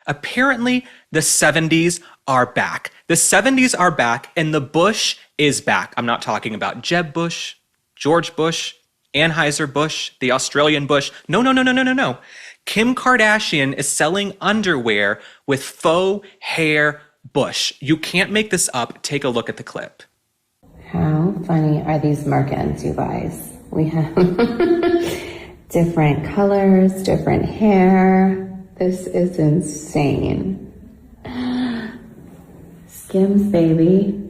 Apparently, the 70s are back. The 70s are back, and the Bush is back. I'm not talking about Jeb Bush, George Bush, Anheuser-Busch, the Australian Bush. No, no, no, no, no, no, no. Kim Kardashian is selling underwear with faux hair bush. You can't make this up. Take a look at the clip. How funny are these Merkins, you guys? We have different colors, different hair. This is insane. Skims, baby.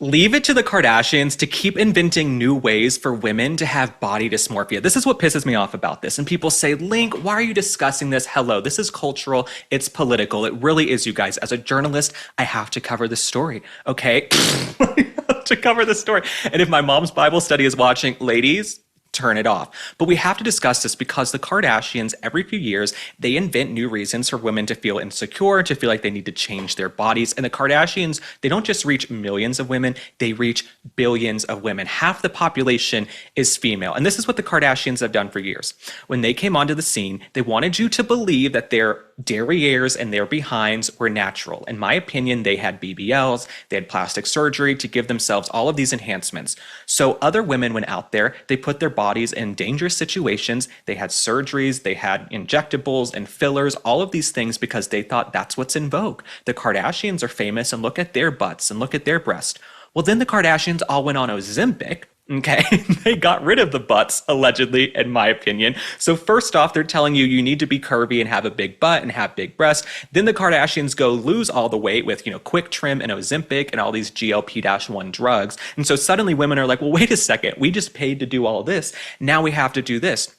Leave it to the Kardashians to keep inventing new ways for women to have body dysmorphia. This is what pisses me off about this. And people say, Link, why are you discussing this? Hello, this is cultural. It's political. It really is, you guys. As a journalist, I have to cover this story, okay? I have to cover this story. And if my mom's Bible study is watching, ladies, turn it off. But we have to discuss this because the Kardashians, every few years, they invent new reasons for women to feel insecure, to feel like they need to change their bodies. And the Kardashians, they don't just reach millions of women, they reach billions of women. Half the population is female. And this is what the Kardashians have done for years. When they came onto the scene, they wanted you to believe that their derrieres and their behinds were natural. In my opinion, they had BBLs, they had plastic surgery to give themselves all of these enhancements. So other women went out there, they put their bodies in dangerous situations, they had surgeries, they had injectables and fillers, all of these things because they thought that's what's in vogue. The Kardashians are famous and look at their butts and look at their breasts. Well, then the Kardashians all went on Ozempic. Okay, they got rid of the butts, allegedly, in my opinion. So first off, they're telling you you need to be curvy and have a big butt and have big breasts. Then the Kardashians go lose all the weight with, quick trim and Ozempic and all these GLP-1 drugs. And so suddenly women are like, well, wait a second, we just paid to do all this. Now we have to do this.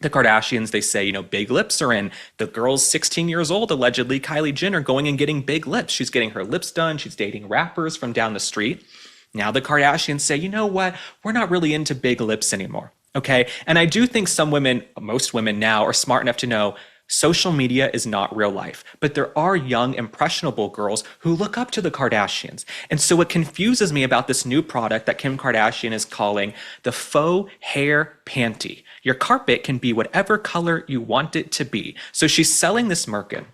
The Kardashians, they say, big lips are in. The girl's 16 years old, allegedly, Kylie Jenner, going and getting big lips. She's getting her lips done. She's dating rappers from down the street. Now the Kardashians say, you know what? We're not really into big lips anymore, okay? And I do think some women, most women now, are smart enough to know social media is not real life. But there are young, impressionable girls who look up to the Kardashians. And so what confuses me about this new product that Kim Kardashian is calling the faux hair panty. Your carpet can be whatever color you want it to be. So she's selling this merkin.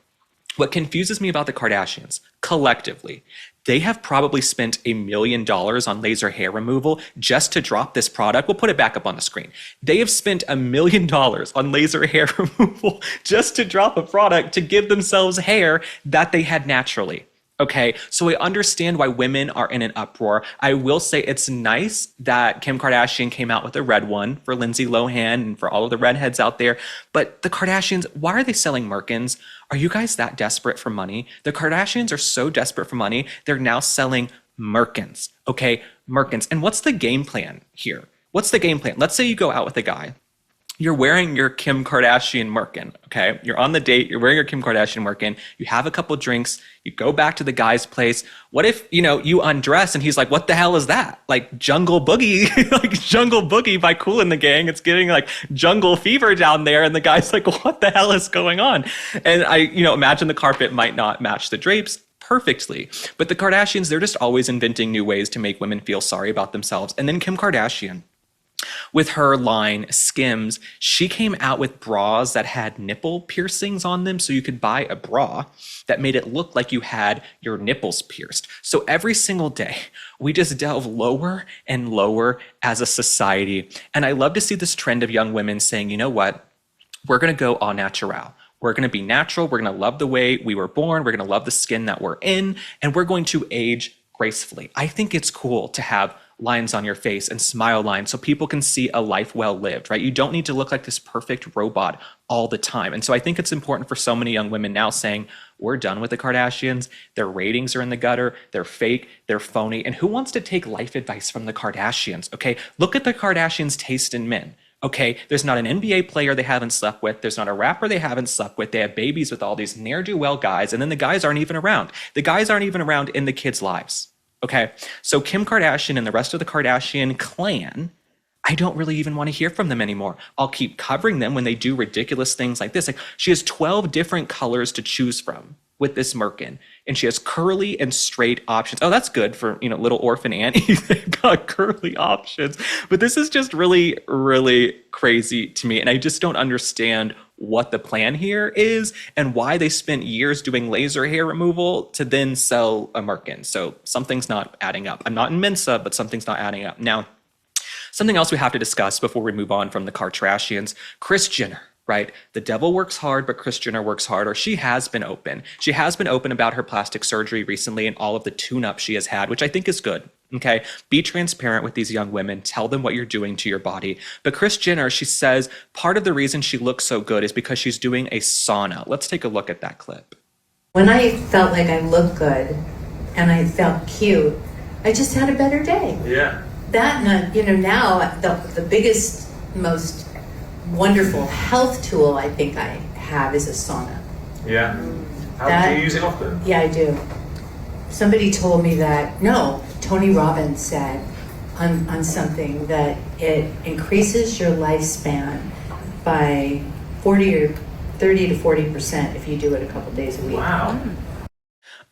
What confuses me about the Kardashians, collectively, they have probably spent $1 million on laser hair removal just to drop this product. We'll put it back up on the screen. They have spent $1 million on laser hair removal just to drop a product to give themselves hair that they had naturally. Okay, so I understand why women are in an uproar. I will say it's nice that Kim Kardashian came out with a red one for Lindsay Lohan and for all of the redheads out there. But the Kardashians, why are they selling Merkins? Are you guys that desperate for money? The Kardashians are so desperate for money, they're now selling Merkins. Okay, Merkins. And what's the game plan here? What's the game plan? Let's say you go out with a guy. You're wearing your Kim Kardashian Merkin, okay? You're on the date, you're wearing your Kim Kardashian Merkin, you have a couple drinks, you go back to the guy's place. What if, you undress and he's like, what the hell is that? Like Jungle Boogie, like Jungle Boogie by Kool and the Gang. It's getting like jungle fever down there. And the guy's like, what the hell is going on? And I, imagine the carpet might not match the drapes perfectly. But the Kardashians, they're just always inventing new ways to make women feel sorry about themselves. And then Kim Kardashian, with her line Skims, she came out with bras that had nipple piercings on them, so you could buy a bra that made it look like you had your nipples pierced. So every single day, we just delve lower and lower as a society. And I love to see this trend of young women saying, you know what, we're going to go au naturel. We're going to be natural. We're going to love the way we were born. We're going to love the skin that we're in, and we're going to age gracefully. I think it's cool to have lines on your face and smile lines so people can see a life well lived, right? You don't need to look like this perfect robot all the time. And so I think it's important for so many young women now saying, we're done with the Kardashians. Their ratings are in the gutter. They're fake. They're phony. And who wants to take life advice from the Kardashians? Okay, look at the Kardashians' taste in men. Okay, there's not an NBA player they haven't slept with. There's not a rapper they haven't slept with. They have babies with all these ne'er-do-well guys, and then the guys aren't even around. The guys aren't even around in the kids' lives. Okay, so Kim Kardashian and the rest of the Kardashian clan, I don't really even want to hear from them anymore. I'll keep covering them when they do ridiculous things like this. Like, she has 12 different colors to choose from with this Merkin, and she has curly and straight options. Oh, that's good for, little orphan Annie. They've got curly options. But this is just really, really crazy to me. And I just don't understand what the plan here is and why they spent years doing laser hair removal to then sell a merkin. So something's not adding up. I'm not in Mensa, but something's not adding up. Now, something else we have to discuss before we move on from the Kardashians, Kris Jenner. Right? The devil works hard, but Kris Jenner works harder. She has been open. She has been open about her plastic surgery recently and all of the tune-up she has had, which I think is good. Okay? Be transparent with these young women. Tell them what you're doing to your body. But Kris Jenner, she says part of the reason she looks so good is because she's doing a sauna. Let's take a look at that clip. When I felt like I looked good and I felt cute, I just had a better day. Yeah. That, now the biggest, most wonderful health tool I think I have is a sauna. Yeah. Do you use it often? Yeah, I do. Somebody told me that, no, Tony Robbins said on something that it increases your lifespan by 30 to 40% if you do it a couple days a week. Wow.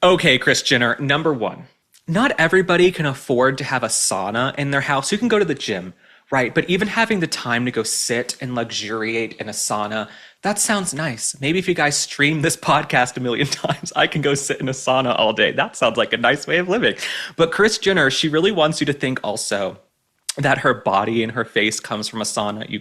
Okay, Kris Jenner, number one, not everybody can afford to have a sauna in their house. You can go to the gym. Right, but even having the time to go sit and luxuriate in a sauna, that sounds nice. Maybe if you guys stream this podcast a million times, I can go sit in a sauna all day. That sounds like a nice way of living. But Kris Jenner, she really wants you to think also that her body and her face comes from a sauna. You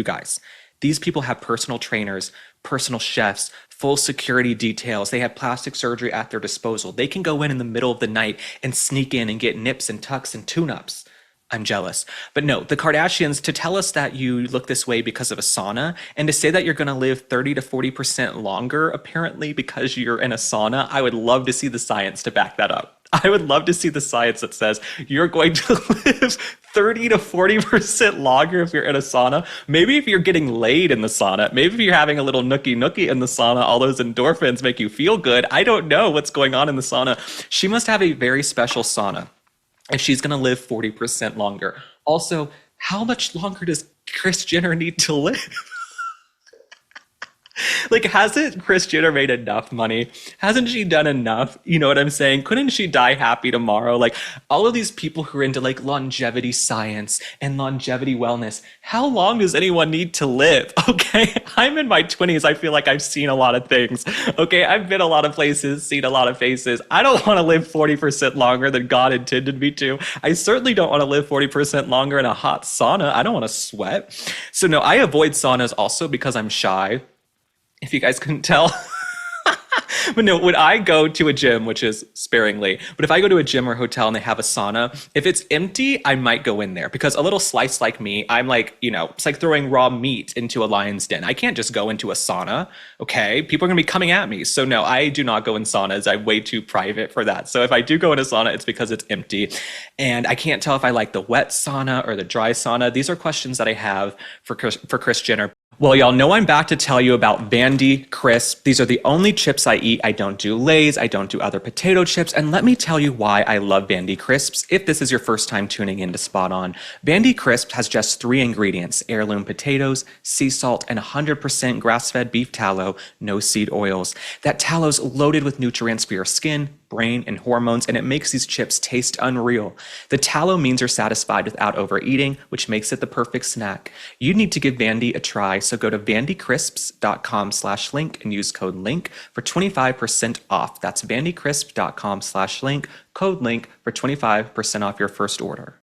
guys, these people have personal trainers, personal chefs, full security details. They have plastic surgery at their disposal. They can go in the middle of the night and sneak in and get nips and tucks and tune-ups. I'm jealous. But no, the Kardashians, to tell us that you look this way because of a sauna and to say that you're going to live 30 to 40% longer, apparently because you're in a sauna, I would love to see the science to back that up. I would love to see the science that says you're going to live 30 to 40% longer if you're in a sauna. Maybe if you're getting laid in the sauna, maybe if you're having a little nookie in the sauna, all those endorphins make you feel good. I don't know what's going on in the sauna. She must have a very special sauna if she's going to live 40% longer. Also, how much longer does Kris Jenner need to live? Like, hasn't Kris Jenner made enough money? Hasn't she done enough? You know what I'm saying? Couldn't she die happy tomorrow? Like, all of these people who are into like longevity science and longevity wellness, how long does anyone need to live? Okay, I'm in my 20s. I feel like I've seen a lot of things. Okay, I've been a lot of places, seen a lot of faces. I don't want to live 40% longer than God intended me to. I certainly don't want to live 40% longer in a hot sauna. I don't want to sweat. So no, I avoid saunas also because I'm shy. If you guys couldn't tell. But no, when I go to a gym, which is sparingly, but if I go to a gym or hotel and they have a sauna, if it's empty, I might go in there because a little slice like me, I'm like, it's like throwing raw meat into a lion's den. I can't just go into a sauna, okay? People are gonna be coming at me. So no, I do not go in saunas. I'm way too private for that. So if I do go in a sauna, it's because it's empty. And I can't tell if I like the wet sauna or the dry sauna. These are questions that I have for Kris Jenner. Well, y'all know I'm back to tell you about PANTY crisps. These are the only chips I eat. I don't do Lay's. I don't do other potato chips. And let me tell you why I love PANTY crisps. If this is your first time tuning in to Spot On, PANTY crisps has just 3 ingredients: heirloom potatoes, sea salt, and 100% grass-fed beef tallow, no seed oils. That tallow's loaded with nutrients for your skin, brain, and hormones, and it makes these chips taste unreal. The tallow means you're satisfied without overeating, which makes it the perfect snack. You need to give PANTY a try, so go to PANTYCrisps.com/link and use code LINK for 25% off. That's PANTYCrisps.com/link, code LINK for 25% off your first order.